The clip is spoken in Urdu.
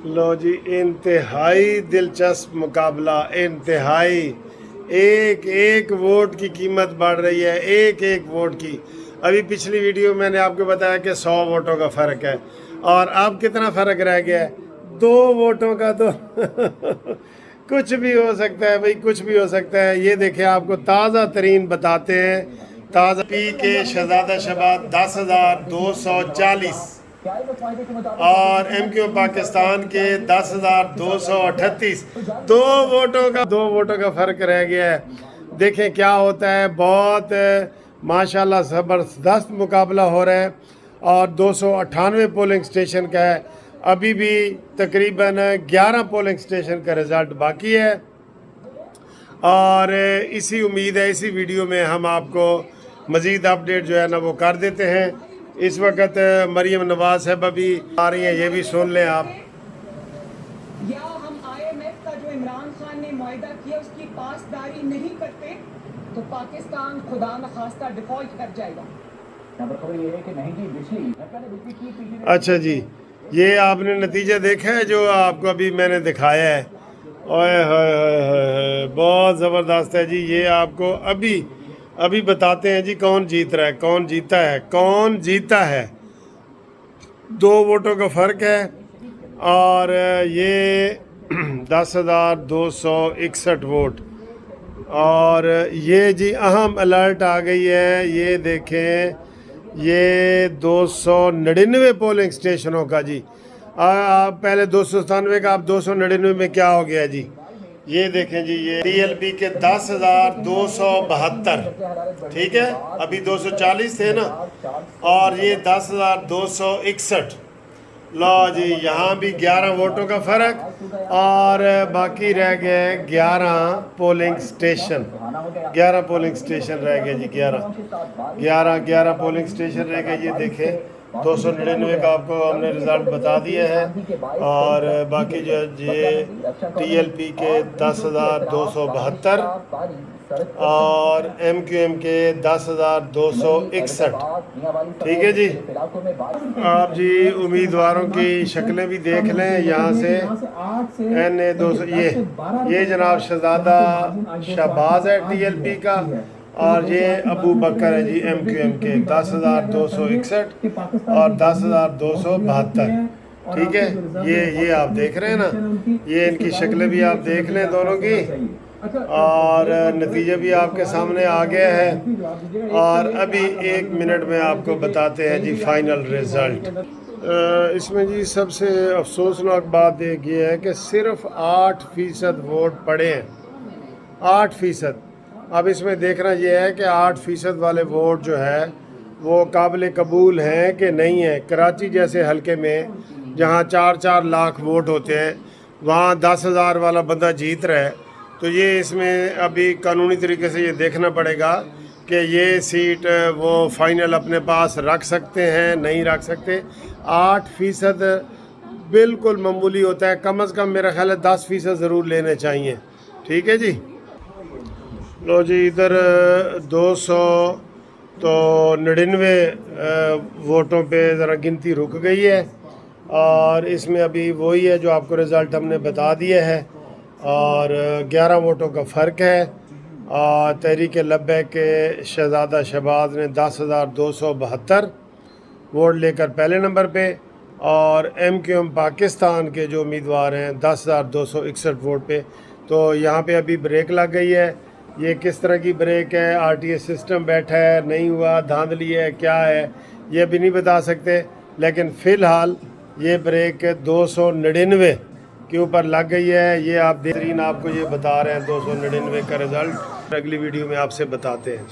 لو جی انتہائی دلچسپ مقابلہ، انتہائی ایک ایک ووٹ کی قیمت بڑھ رہی ہے، ایک ایک ووٹ کی۔ ابھی پچھلی ویڈیو میں نے آپ کو بتایا کہ 100 ووٹوں کا فرق ہے، اور اب کتنا فرق رہ گیا ہے؟ 2 ووٹوں کا تو کچھ بھی ہو سکتا ہے بھائی، کچھ بھی ہو سکتا ہے۔ یہ دیکھیں، آپ کو تازہ ترین بتاتے ہیں۔ تازہ پی کے شہزادہ شہباز 10,240 اور ایم کیو پاکستان کے 10,238، 2 ووٹوں کا فرق رہ گیا ہے۔ دیکھیں کیا ہوتا ہے، بہت ماشاءاللہ زبردست مقابلہ ہو رہا ہے، اور 298 پولنگ سٹیشن کا ہے۔ ابھی بھی تقریباً 11 پولنگ سٹیشن کا رزلٹ باقی ہے، اور اسی امید ہے اسی ویڈیو میں ہم آپ کو مزید اپڈیٹ جو ہے نا وہ کر دیتے ہیں۔ اس وقت مریم نواز صاحبہ بھی آ رہی ہیں، یہ بھی سن لیں آپ۔ یا ہم IMF کا جو عمران خان نے معاہدہ کیا اس کی پاسداری نہیں کرتے تو پاکستان خدا نخواستہ ڈیفالٹ کر جائے گا۔ اچھا جی، یہ آپ نے نتیجہ دیکھا ہے جو آپ کو ابھی میں نے دکھایا ہے؟ اوئے ہوئے ہوئے، بہت زبردست ہے جی۔ یہ آپ کو ابھی بتاتے ہیں جی کون جیت رہا ہے، کون جیتا ہے۔ 2 ووٹوں کا فرق ہے، اور یہ 10,261 ووٹ۔ اور یہ جی اہم الرٹ آ گئی ہے، یہ دیکھیں، یہ 299 پولنگ سٹیشنوں کا جی۔ آپ پہلے 297 کا، اب 299 میں کیا ہو گیا جی؟ یہ دیکھیں جی، یہ ٹی ایل پی کے 10,272، ٹھیک ہے، ابھی 240 تھے نا، اور یہ 10,261۔ لو جی، یہاں بھی 11 ووٹوں کا فرق، اور باقی رہ گئے 11 پولنگ سٹیشن۔ 11 پولنگ سٹیشن رہ گئے جی، 11 پولنگ سٹیشن رہ گئے۔ یہ دیکھیں 299 کا آپ کو ہم نے رزلٹ بتا دیا ہے، اور باقی جو یہ ٹی ایل پی کے 10,272 اور ایم کیو ایم کے 10,261، ٹھیک ہے جی۔ آپ جی امیدواروں کی شکلیں بھی دیکھ لیں یہاں سے۔ یہ جناب شہزادہ شہباز ہے ٹی ایل پی کا، اور یہ ابو بکر ہے جی ایم کیو ایم کے 10,261 اور 10,272، ٹھیک ہے۔ یہ آپ دیکھ رہے ہیں نا، یہ ان کی شکلیں بھی آپ دیکھ لیں دونوں کی، اور نتیجہ بھی آپ کے سامنے آ گیا ہے، اور ابھی 1 منٹ میں آپ کو بتاتے ہیں جی فائنل رزلٹ۔ اس میں جی سب سے افسوسناک بات ایک یہ ہے کہ صرف 8% ووٹ پڑے ہیں، 8%۔ اب اس میں دیکھنا یہ ہے کہ 8% والے ووٹ جو ہے وہ قابل قبول ہیں کہ نہیں ہیں۔ کراچی جیسے حلقے میں جہاں 4 لاکھ ووٹ ہوتے ہیں، وہاں 10,000 والا بندہ جیت رہا ہے، تو یہ اس میں ابھی قانونی طریقے سے یہ دیکھنا پڑے گا کہ یہ سیٹ وہ فائنل اپنے پاس رکھ سکتے ہیں نہیں رکھ سکتے۔ 8% بالکل معمولی ہوتا ہے، کم از کم میرا خیال ہے 10% ضرور لینے چاہیے، ٹھیک ہے جی۔ لو جی، ادھر 299 ووٹوں پہ ذرا گنتی رک گئی ہے، اور اس میں ابھی وہی ہے جو آپ کو رزلٹ ہم نے بتا دیا ہے، اور 11 ووٹوں کا فرق ہے۔ اور تحریک لبیک کے شہزادہ شہباز نے 10,272 ووٹ لے کر پہلے نمبر پہ، اور ایم کیو ایم پاکستان کے جو امیدوار ہیں 10,261 ووٹ پہ۔ تو یہاں پہ ابھی بریک لگ گئی ہے۔ یہ کس طرح کی بریک ہے، آر ٹی ایس سسٹم بیٹھا ہے نہیں ہوا، دھاندلی ہے، کیا ہے، یہ بھی نہیں بتا سکتے، لیکن فی الحال یہ بریک 299 کے اوپر لگ گئی ہے۔ یہ آپ آپ کو یہ بتا رہے ہیں 299 کا رزلٹ، اگلی ویڈیو میں آپ سے بتاتے ہیں۔